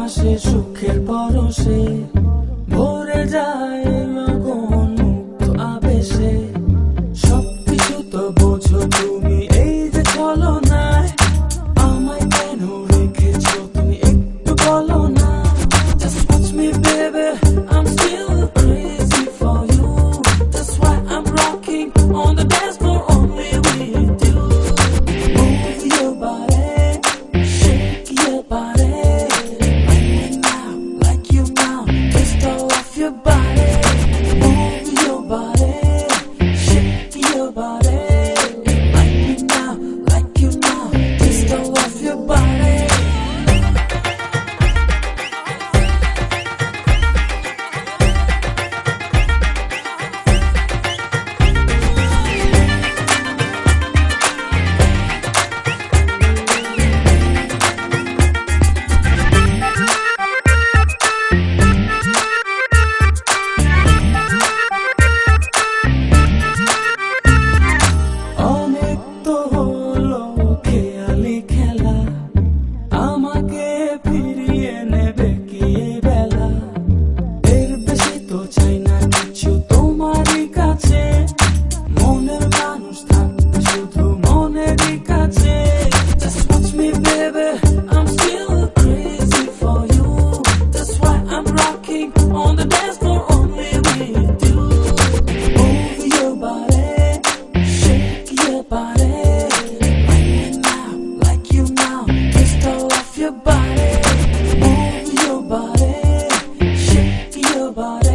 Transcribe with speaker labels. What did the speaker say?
Speaker 1: বাতাসে সুখের পরশে ভরে যায় লগন মুক্ত আবেশে। সবকিছু তো বোঝো তুমি, এই যে চলো না আমায় কেন রেখেছো তুমি একটু বলো না। Just watch me baby, I'm still crazy for you. That's why I'm rocking on the dance floor only with you. Move your body, shake your body, like me now, like you now, twist all of your body. Move your body, shake your body, like me now, like you now, twist all of your body. অনেক তো হলো খেয়ালি খেলা, আমাকে ফিরিয়ে নেবে কি এই বেলা। এর বেশি তো চাই না কিছু তোমারই কাছে, মনের মানুষ থাকবে শুধু মনেরই কাছে। Just watch me baby, I'm still crazy for you. That's why I'm rocking on the dance floor only with you. Move your body, shake your body, like me now, like you now, twist all of your body. Move your body, shake your body.